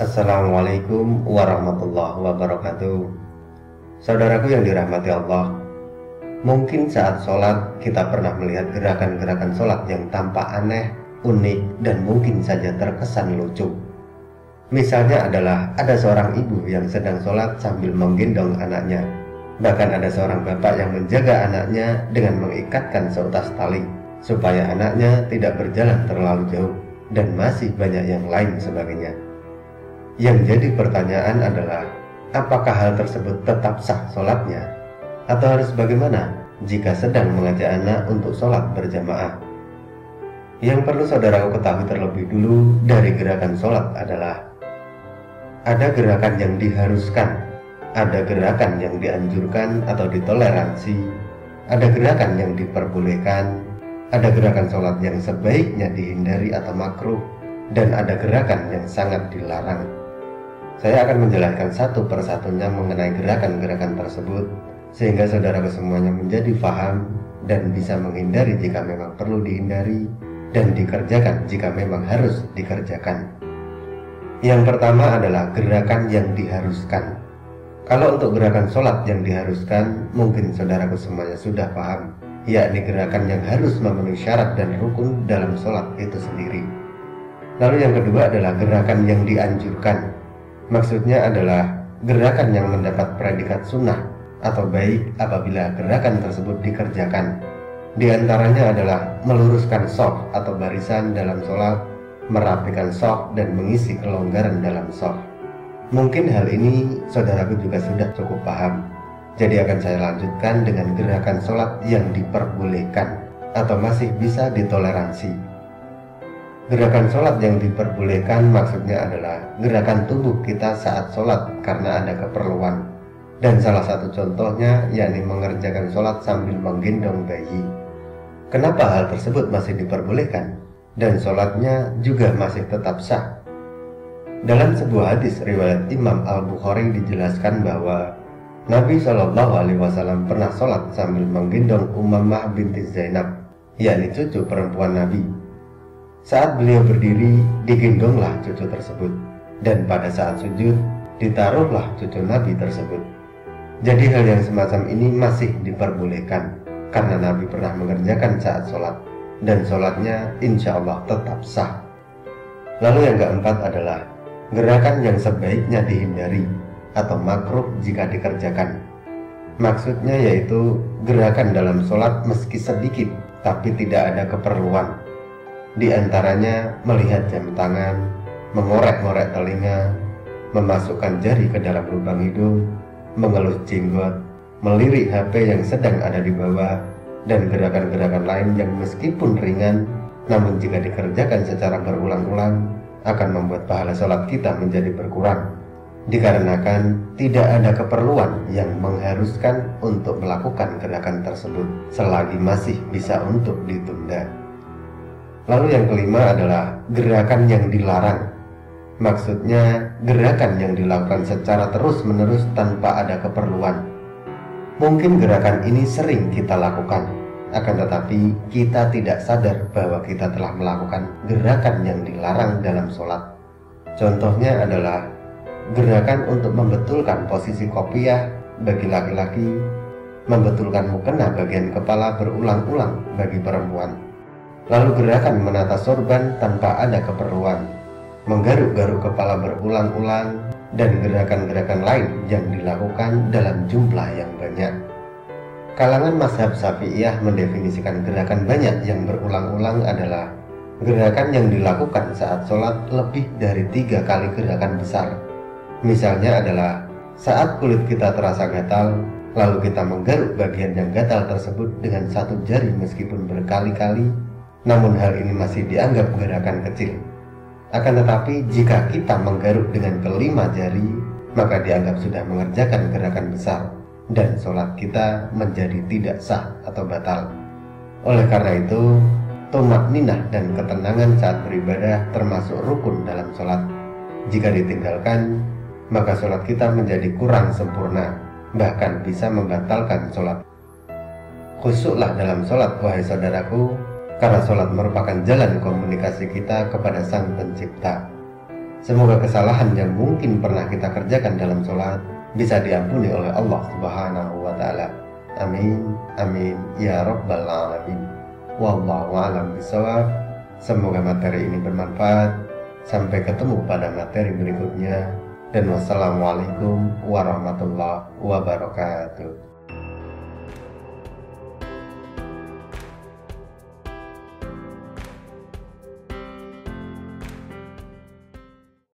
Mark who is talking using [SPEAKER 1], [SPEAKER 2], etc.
[SPEAKER 1] Assalamualaikum warahmatullahi wabarakatuh. Saudaraku yang dirahmati Allah, mungkin saat sholat kita pernah melihat gerakan-gerakan sholat yang tampak aneh, unik, dan mungkin saja terkesan lucu. Misalnya adalah ada seorang ibu yang sedang sholat sambil menggendong anaknya. Bahkan ada seorang bapak yang menjaga anaknya dengan mengikatkan seutas tali supaya anaknya tidak berjalan terlalu jauh, dan masih banyak yang lain sebagainya. Yang jadi pertanyaan adalah, apakah hal tersebut tetap sah sholatnya? Atau harus bagaimana jika sedang mengajak anak untuk sholat berjamaah? Yang perlu saudaraku ketahui terlebih dulu dari gerakan sholat adalah, ada gerakan yang diharuskan, ada gerakan yang dianjurkan atau ditoleransi, ada gerakan yang diperbolehkan, ada gerakan sholat yang sebaiknya dihindari atau makruh, dan ada gerakan yang sangat dilarang. Saya akan menjelaskan satu persatunya mengenai gerakan-gerakan tersebut, sehingga saudara semuanya menjadi paham dan bisa menghindari jika memang perlu dihindari, dan dikerjakan jika memang harus dikerjakan. Yang pertama adalah gerakan yang diharuskan. Kalau untuk gerakan sholat yang diharuskan, mungkin saudaraku semuanya sudah paham, yakni gerakan yang harus memenuhi syarat dan rukun dalam sholat itu sendiri. Lalu yang kedua adalah gerakan yang dianjurkan. Maksudnya adalah gerakan yang mendapat predikat sunnah atau baik apabila gerakan tersebut dikerjakan. Di antaranya adalah meluruskan shaf atau barisan dalam sholat, merapikan shaf, dan mengisi kelonggaran dalam shaf. Mungkin hal ini saudaraku juga sudah cukup paham. Jadi akan saya lanjutkan dengan gerakan sholat yang diperbolehkan atau masih bisa ditoleransi. Gerakan sholat yang diperbolehkan maksudnya adalah gerakan tubuh kita saat sholat karena ada keperluan. Dan salah satu contohnya yakni mengerjakan sholat sambil menggendong bayi. Kenapa hal tersebut masih diperbolehkan? Dan sholatnya juga masih tetap sah. Dalam sebuah hadis riwayat Imam Al-Bukhari dijelaskan bahwa Nabi SAW pernah sholat sambil menggendong Umammah binti Zainab, yakni cucu perempuan Nabi. Saat beliau berdiri, digendonglah cucu tersebut, dan pada saat sujud, ditaruhlah cucu Nabi tersebut. Jadi hal yang semacam ini masih diperbolehkan, karena Nabi pernah mengerjakan saat sholat, dan sholatnya insya Allah tetap sah. Lalu yang keempat adalah gerakan yang sebaiknya dihindari, atau makruh jika dikerjakan. Maksudnya yaitu gerakan dalam sholat meski sedikit, tapi tidak ada keperluan. Di antaranya melihat jam tangan, mengorek-ngorek telinga, memasukkan jari ke dalam lubang hidung, mengelus jenggot, melirik HP yang sedang ada di bawah, dan gerakan-gerakan lain yang meskipun ringan, namun jika dikerjakan secara berulang-ulang akan membuat pahala sholat kita menjadi berkurang, dikarenakan tidak ada keperluan yang mengharuskan untuk melakukan gerakan tersebut selagi masih bisa untuk ditunda. Lalu yang kelima adalah gerakan yang dilarang. Maksudnya gerakan yang dilakukan secara terus-menerus tanpa ada keperluan. Mungkin gerakan ini sering kita lakukan, akan tetapi kita tidak sadar bahwa kita telah melakukan gerakan yang dilarang dalam sholat. Contohnya adalah gerakan untuk membetulkan posisi kopiah bagi laki-laki, membetulkan mukena bagian kepala berulang-ulang bagi perempuan. Lalu gerakan menata sorban tanpa ada keperluan, menggaruk-garuk kepala berulang-ulang, dan gerakan-gerakan lain yang dilakukan dalam jumlah yang banyak. Kalangan mazhab Syafi'iyah mendefinisikan gerakan banyak yang berulang-ulang adalah gerakan yang dilakukan saat sholat lebih dari 3 kali gerakan besar. Misalnya adalah saat kulit kita terasa gatal, lalu kita menggaruk bagian yang gatal tersebut dengan satu jari meskipun berkali-kali, namun hal ini masih dianggap gerakan kecil. Akan tetapi jika kita menggaruk dengan kelima jari, maka dianggap sudah mengerjakan gerakan besar, dan sholat kita menjadi tidak sah atau batal. Oleh karena itu, tumakninah dan ketenangan saat beribadah termasuk rukun dalam sholat. Jika ditinggalkan, maka sholat kita menjadi kurang sempurna, bahkan bisa membatalkan sholat. Khusyuklah dalam sholat, wahai saudaraku, karena sholat merupakan jalan komunikasi kita kepada Sang Pencipta. Semoga kesalahan yang mungkin pernah kita kerjakan dalam sholat bisa diampuni oleh Allah Subhanahu wa Ta'ala. Amin, amin, ya Rabbal Alamin. Wallahu a'lam bishawab. Semoga materi ini bermanfaat. Sampai ketemu pada materi berikutnya. Dan wassalamualaikum warahmatullahi wabarakatuh.